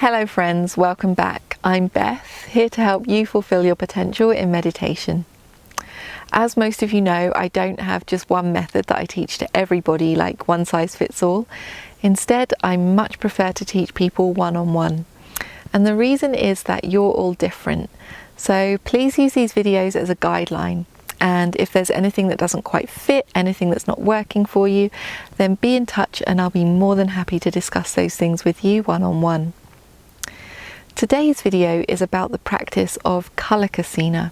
Hello friends, welcome back. I'm Beth, here to help you fulfill your potential in meditation. As most of you know, I don't have just one method that I teach to everybody, like one size fits all. Instead, I much prefer to teach people one-on-one. And the reason is that you're all different. So please use these videos as a guideline. And if there's anything that doesn't quite fit, anything that's not working for you, then be in touch and I'll be more than happy to discuss those things with you one-on-one. Today's video is about the practice of color kasina.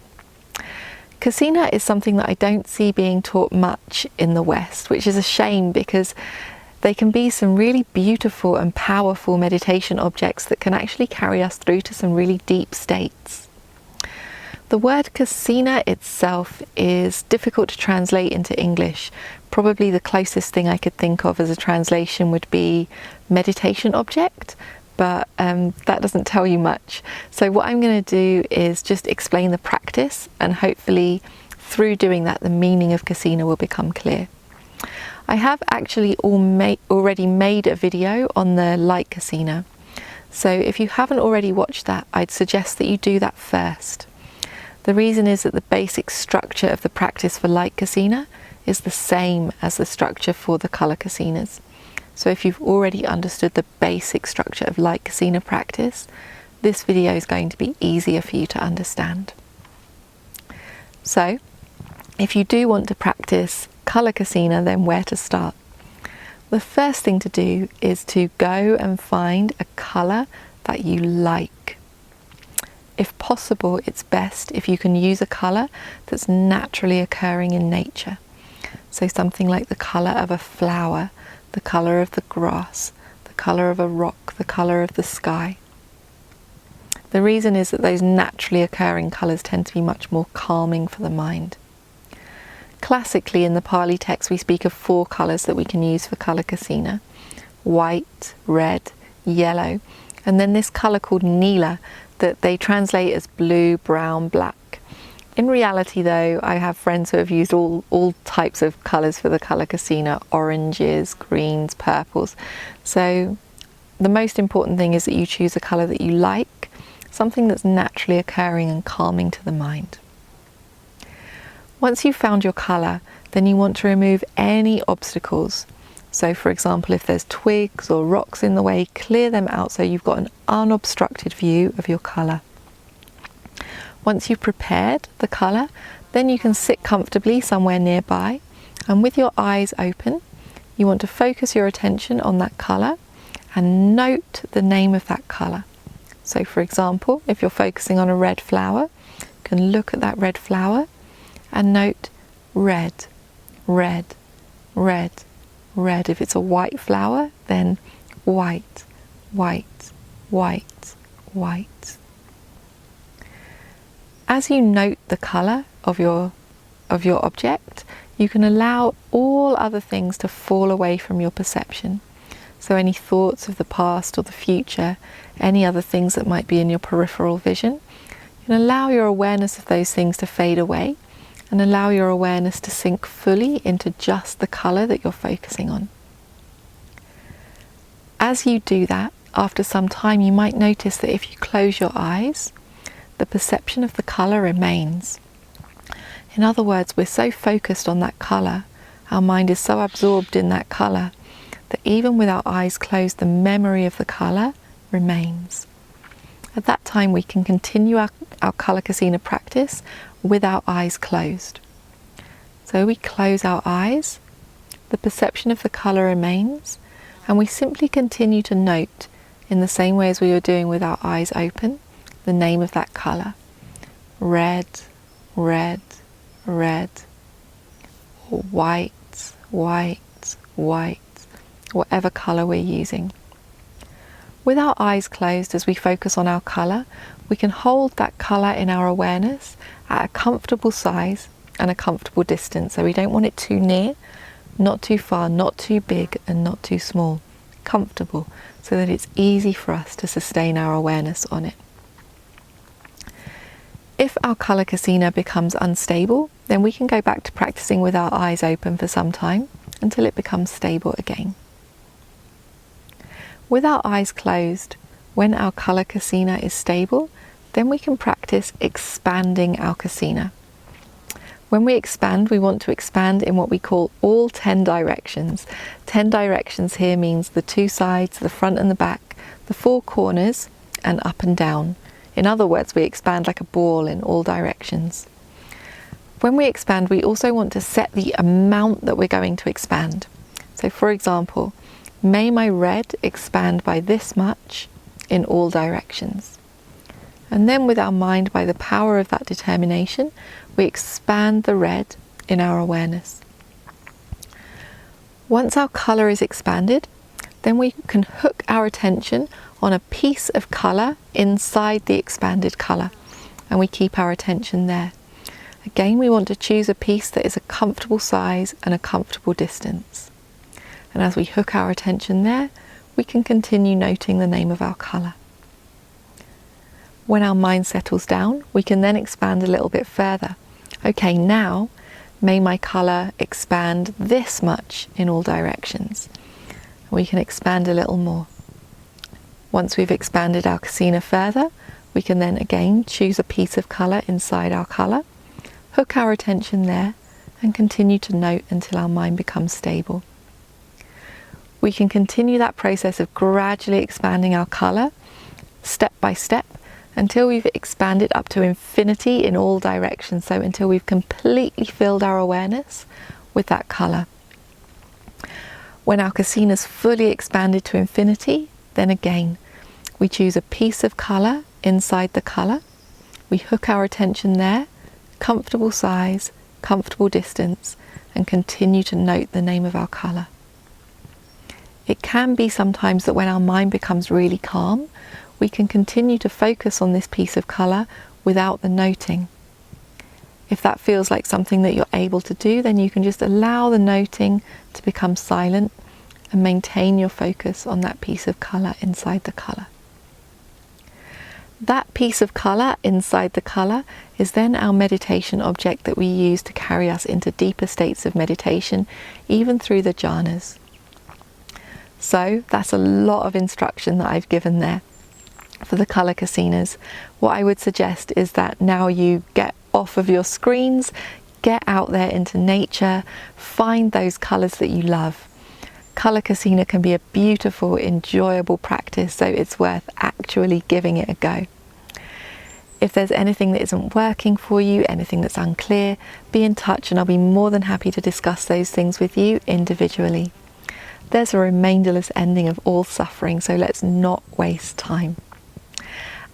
Kasina is something that I don't see being taught much in the West, which is a shame because they can be some really beautiful and powerful meditation objects that can actually carry us through to some really deep states. The word kasina itself is difficult to translate into English. Probably the closest thing I could think of as a translation would be meditation object, but that doesn't tell you much. So what I'm going to do is just explain the practice, and hopefully through doing that the meaning of kasina will become clear. I have actually already made a video on the light kasina. So if you haven't already watched that, I'd suggest that you do that first. The reason is that the basic structure of the practice for light kasina is the same as the structure for the color kasinas. So if you've already understood the basic structure of light kasina practice, this video is going to be easier for you to understand. So if you do want to practice color kasina, then where to start? The first thing to do is to go and find a color that you like. If possible, it's best if you can use a colour that's naturally occurring in nature. So something like the colour of a flower, the colour of the grass, the colour of a rock, the colour of the sky. The reason is that those naturally occurring colours tend to be much more calming for the mind. Classically in the Pali text we speak of 4 colours that we can use for colour kasina: white, red, yellow, and then this colour called nila that they translate as blue, brown, black. In reality though, I have friends who have used all types of colours for the colour kasina: oranges, greens, purples. So the most important thing is that you choose a colour that you like, something that's naturally occurring and calming to the mind. Once you've found your colour, then you want to remove any obstacles. So for example, if there's twigs or rocks in the way, clear them out so you've got an unobstructed view of your colour. Once you've prepared the colour, then you can sit comfortably somewhere nearby, and with your eyes open, you want to focus your attention on that colour and note the name of that colour. So for example, if you're focusing on a red flower, you can look at that red flower and note red, red, red, red. If it's a white flower, then white, white, white, white. As you note the colour of your object, you can allow all other things to fall away from your perception. So any thoughts of the past or the future, any other things that might be in your peripheral vision, you can allow your awareness of those things to fade away and allow your awareness to sink fully into just the colour that you're focusing on. As you do that, after some time you might notice that if you close your eyes, the perception of the colour remains. In other words, we're so focused on that colour, our mind is so absorbed in that colour, that even with our eyes closed, the memory of the colour remains. At that time we can continue our color kasina practice with our eyes closed. So we close our eyes, the perception of the colour remains, and we simply continue to note, in the same way as we were doing with our eyes open, the name of that colour. Red, red, red, or white, white, white, whatever colour we're using. With our eyes closed, as we focus on our colour, we can hold that colour in our awareness at a comfortable size and a comfortable distance. So we don't want it too near, not too far, not too big and not too small. Comfortable, so that it's easy for us to sustain our awareness on it. If our color kasina becomes unstable, then we can go back to practicing with our eyes open for some time until it becomes stable again. With our eyes closed, When our colour kasina is stable, then we can practice expanding our kasina. When we expand, we want to expand in what we call all 10 directions. 10 directions here means the 2 sides, the front and the back, the 4 corners, and up and down. In other words, we expand like a ball in all directions. When we expand, we also want to set the amount that we're going to expand. So for example, may my red expand by this much in all directions. And then with our mind, by the power of that determination, we expand the red in our awareness. Once our colour is expanded, then we can hook our attention on a piece of colour inside the expanded colour, and we keep our attention there. Again, we want to choose a piece that is a comfortable size and a comfortable distance. And as we hook our attention there, we can continue noting the name of our colour. When our mind settles down, we can then expand a little bit further. Okay, now may my colour expand this much in all directions. We can expand a little more. Once we've expanded our kasina further, we can then again choose a piece of colour inside our colour, hook our attention there, and continue to note until our mind becomes stable. We can continue that process of gradually expanding our colour, step by step, until we've expanded up to infinity in all directions, so until we've completely filled our awareness with that colour. When our kasina's fully expanded to infinity, then again, we choose a piece of colour inside the colour, we hook our attention there, comfortable size, comfortable distance, and continue to note the name of our colour. It can be sometimes that when our mind becomes really calm, we can continue to focus on this piece of colour without the noting. If that feels like something that you're able to do, then you can just allow the noting to become silent and maintain your focus on that piece of colour inside the colour. That piece of colour inside the colour is then our meditation object that we use to carry us into deeper states of meditation, even through the jhanas. So that's a lot of instruction that I've given there. For the colour kasinas, what I would suggest is that now you get off of your screens, get out there into nature, find those colours that you love. Colour kasina can be a beautiful, enjoyable practice, so it's worth actually giving it a go. If there's anything that isn't working for you, anything that's unclear, be in touch and I'll be more than happy to discuss those things with you individually. There's a remainderless ending of all suffering, so let's not waste time.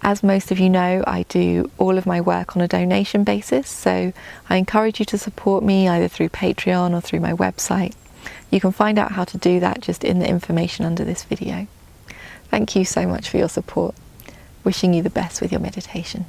As most of you know, I do all of my work on a donation basis, so I encourage you to support me either through Patreon or through my website. You can find out how to do that just in the information under this video. Thank you so much for your support. Wishing you the best with your meditation.